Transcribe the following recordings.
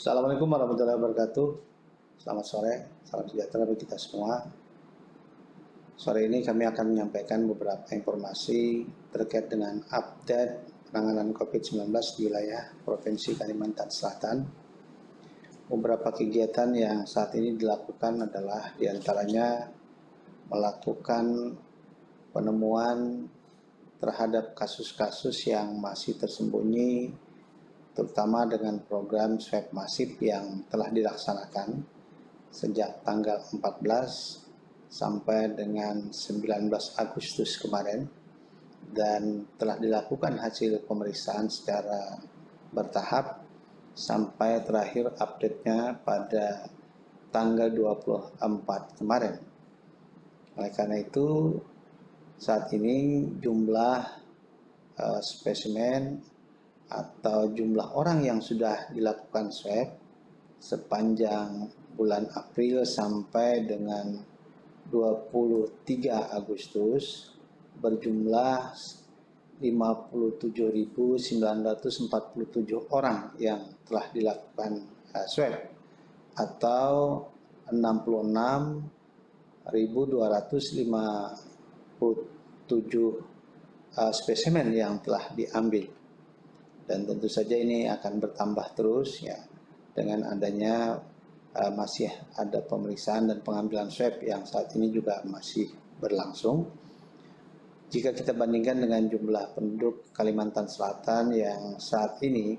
Assalamualaikum warahmatullahi wabarakatuh. Selamat sore, salam sejahtera bagi kita semua. Sore ini kami akan menyampaikan beberapa informasi terkait dengan update penanganan COVID-19 di wilayah Provinsi Kalimantan Selatan. Beberapa kegiatan yang saat ini dilakukan adalah diantaranya melakukan penemuan terhadap kasus-kasus yang masih tersembunyi, terutama dengan program swab masif yang telah dilaksanakan sejak tanggal 14 sampai dengan 19 Agustus kemarin, dan telah dilakukan hasil pemeriksaan secara bertahap sampai terakhir update-nya pada tanggal 24 kemarin. Oleh karena itu, saat ini jumlah spesimen atau jumlah orang yang sudah dilakukan swab sepanjang bulan April sampai dengan 23 Agustus berjumlah 57.947 orang yang telah dilakukan swab atau 66.257 spesimen yang telah diambil. Dan tentu saja ini akan bertambah terus ya dengan adanya masih ada pemeriksaan dan pengambilan swab yang saat ini juga masih berlangsung. Jika kita bandingkan dengan jumlah penduduk Kalimantan Selatan yang saat ini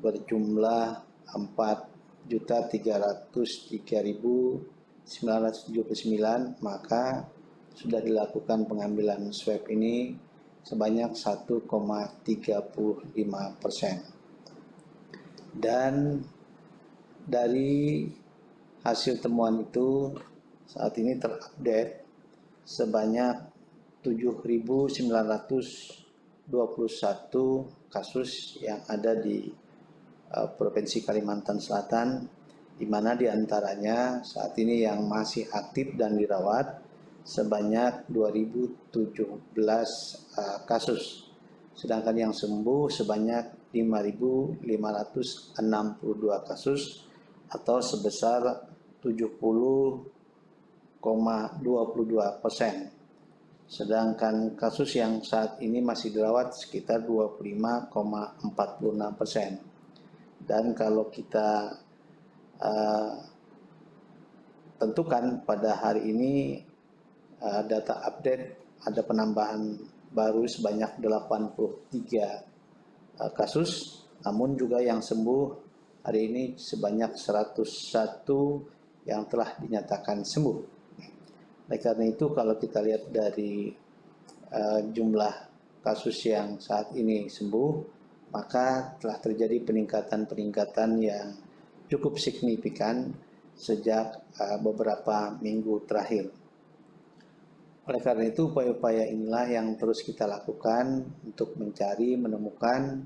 berjumlah 4.303.979, maka sudah dilakukan pengambilan swab ini sebanyak 1,35%. Dan dari hasil temuan itu saat ini terupdate sebanyak 7.921 kasus yang ada di Provinsi Kalimantan Selatan, di mana diantaranya saat ini yang masih aktif dan dirawat sebanyak 2.017 kasus, sedangkan yang sembuh sebanyak 5.562 kasus atau sebesar 70,22%. Sedangkan kasus yang saat ini masih dirawat sekitar 25,46%. Dan kalau kita tentukan pada hari ini data update ada penambahan baru sebanyak 83 kasus, namun juga yang sembuh hari ini sebanyak 101 yang telah dinyatakan sembuh. Oleh karena itu kalau kita lihat dari jumlah kasus yang saat ini sembuh, maka telah terjadi peningkatan yang cukup signifikan sejak beberapa minggu terakhir. Oleh karena itu, upaya-upaya inilah yang terus kita lakukan untuk mencari, menemukan,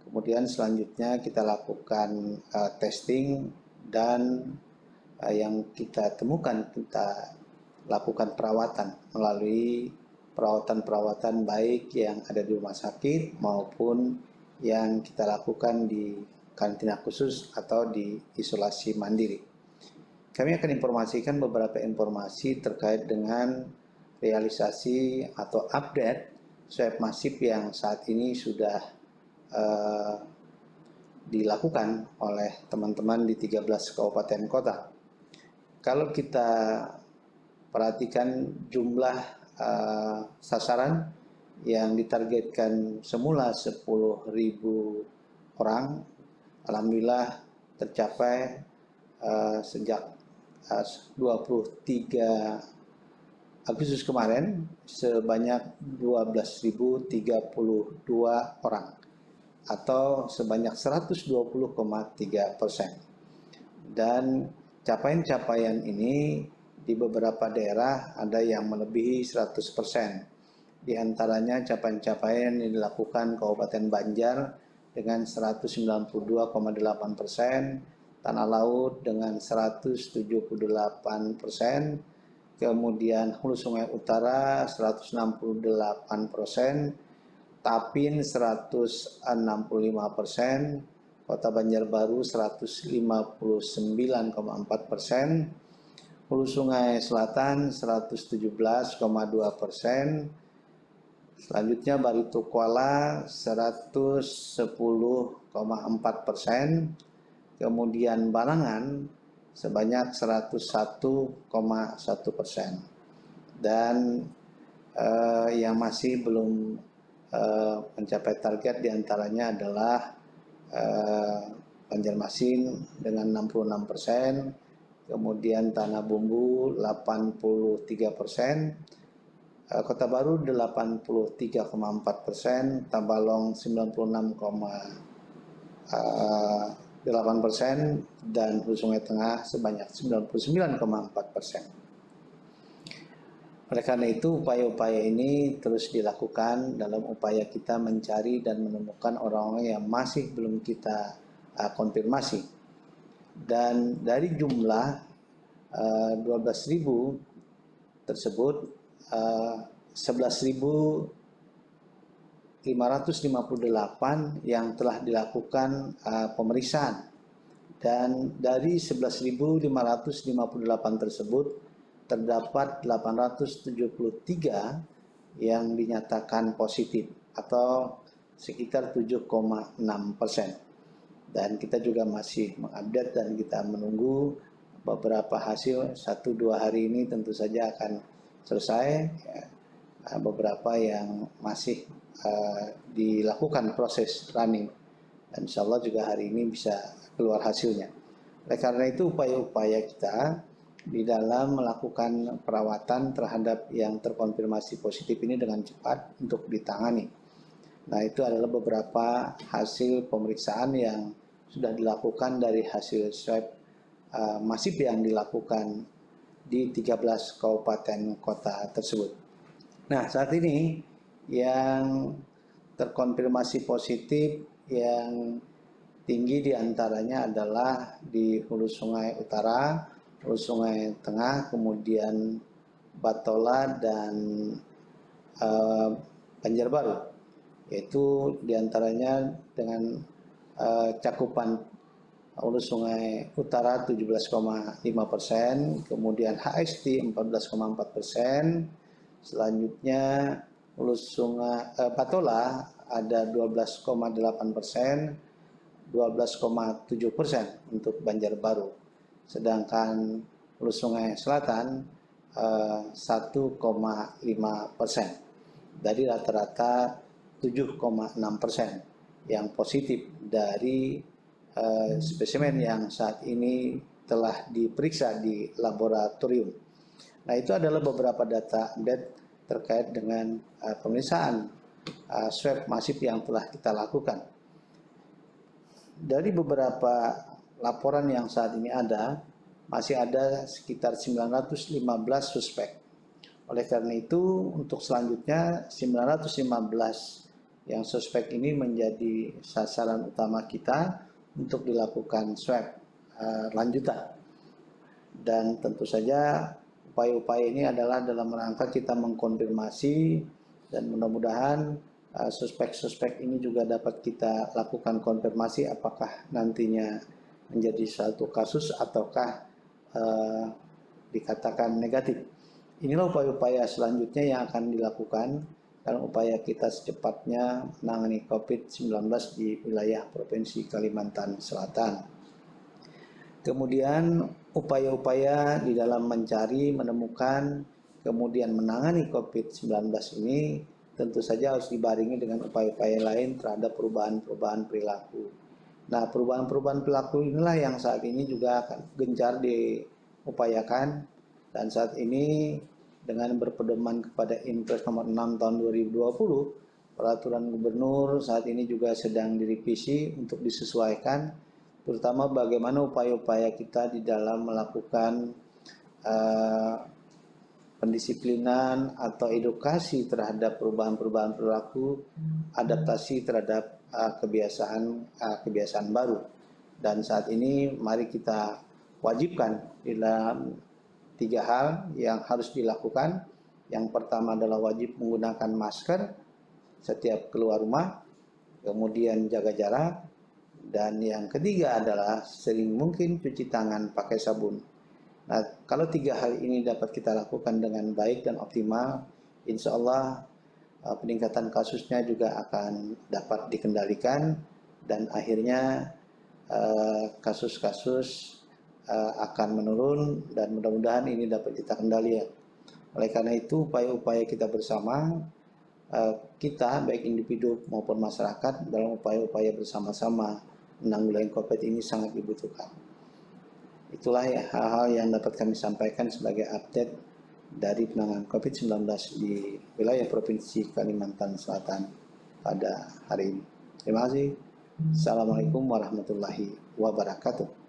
kemudian selanjutnya kita lakukan testing, dan yang kita temukan kita lakukan perawatan melalui perawatan baik yang ada di rumah sakit maupun yang kita lakukan di karantina khusus atau di isolasi mandiri. Kami akan informasikan beberapa informasi terkait dengan realisasi atau update swab masif yang saat ini sudah dilakukan oleh teman-teman di 13 kabupaten kota. Kalau kita perhatikan jumlah sasaran yang ditargetkan semula 10.000 orang, alhamdulillah tercapai sejak 23 Agustus kemarin sebanyak 12.032 orang atau sebanyak 120,3%. Dan capaian-capaian ini di beberapa daerah ada yang melebihi 100%. Di antaranya capaian-capaian yang dilakukan Kabupaten Banjar dengan 192,8%, Tanah Laut dengan 178%, kemudian Hulu Sungai Utara 168%, Tapin 165%, Kota Banjarbaru 159,4%, Hulu Sungai Selatan 117,2%, selanjutnya Barito Kuala 110,4%, kemudian Balangan sebanyak 101,1%, dan yang masih belum mencapai target diantaranya adalah Banjarmasin dengan 66%, kemudian Tanah Bumbu 83%, Kota Baru 83,4%, Tabalong 96,8%, dan Hulu Sungai Tengah sebanyak 99,4%. Oleh karena itu, upaya-upaya ini terus dilakukan dalam upaya kita mencari dan menemukan orang-orang yang masih belum kita konfirmasi. Dan dari jumlah 12.000 tersebut, 11.558 yang telah dilakukan pemeriksaan. Dan dari 11.558 tersebut, terdapat 873 yang dinyatakan positif atau sekitar 7,6%. Dan kita juga masih mengupdate dan kita menunggu beberapa hasil. 1-2 hari ini tentu saja akan selesai, ya. Beberapa yang masih dilakukan proses running, dan insya Allah juga hari ini bisa keluar hasilnya. Oleh karena itu, upaya-upaya kita di dalam melakukan perawatan terhadap yang terkonfirmasi positif ini dengan cepat untuk ditangani. Nah, itu adalah beberapa hasil pemeriksaan yang sudah dilakukan dari hasil swab masif yang dilakukan di 13 kabupaten kota tersebut. Nah, saat ini yang terkonfirmasi positif yang tinggi diantaranya adalah di Hulu Sungai Utara, Hulu Sungai Tengah, kemudian Batola, dan Banjarbaru, yaitu diantaranya dengan cakupan Hulu Sungai Utara 17,5%, kemudian HST 14,4%, selanjutnya Hulu Sungai Batola ada 12,8%, 12,7% untuk Banjarbaru. Sedangkan Hulu Sungai Selatan 1,5% dari rata-rata 7,6% yang positif dari spesimen yang saat ini telah diperiksa di laboratorium. Nah, itu adalah beberapa data update terkait dengan pemeriksaan swab masif yang telah kita lakukan. Dari beberapa laporan yang saat ini ada, masih ada sekitar 915 suspek. Oleh karena itu, untuk selanjutnya 915 yang suspek ini menjadi sasaran utama kita untuk dilakukan swab lanjutan. Dan tentu saja upaya-upaya ini adalah dalam rangka kita mengkonfirmasi, dan mudah-mudahan suspek-suspek ini juga dapat kita lakukan konfirmasi apakah nantinya menjadi suatu kasus ataukah dikatakan negatif. Inilah upaya-upaya selanjutnya yang akan dilakukan dalam upaya kita secepatnya menangani COVID-19 di wilayah Provinsi Kalimantan Selatan. Kemudian upaya-upaya di dalam mencari, menemukan, kemudian menangani COVID-19 ini tentu saja harus dibarengi dengan upaya-upaya lain terhadap perubahan-perubahan perilaku. Nah, perubahan-perubahan perilaku inilah yang saat ini juga akan gencar diupayakan, dan saat ini dengan berpedoman kepada Impres nomor 6 tahun 2020, peraturan gubernur saat ini juga sedang direvisi untuk disesuaikan, terutama bagaimana upaya-upaya kita di dalam melakukan pendisiplinan atau edukasi terhadap perubahan-perubahan perilaku, adaptasi terhadap kebiasaan baru. Dan saat ini mari kita wajibkan di dalam 3 hal yang harus dilakukan. Yang pertama adalah wajib menggunakan masker setiap keluar rumah, kemudian jaga jarak, Dan yang ketiga adalah sering mungkin cuci tangan pakai sabun. Nah, kalau 3 hal ini dapat kita lakukan dengan baik dan optimal, insya Allah peningkatan kasusnya juga akan dapat dikendalikan dan akhirnya kasus-kasus akan menurun dan mudah-mudahan ini dapat kita kendalikan. Oleh karena itu, upaya-upaya kita bersama, kita baik individu maupun masyarakat dalam upaya-upaya bersama-sama menanggulangi COVID ini sangat dibutuhkan. Itulah ya hal-hal yang dapat kami sampaikan sebagai update dari penanganan COVID-19 di wilayah Provinsi Kalimantan Selatan pada hari ini. Terima kasih. Assalamualaikum warahmatullahi wabarakatuh.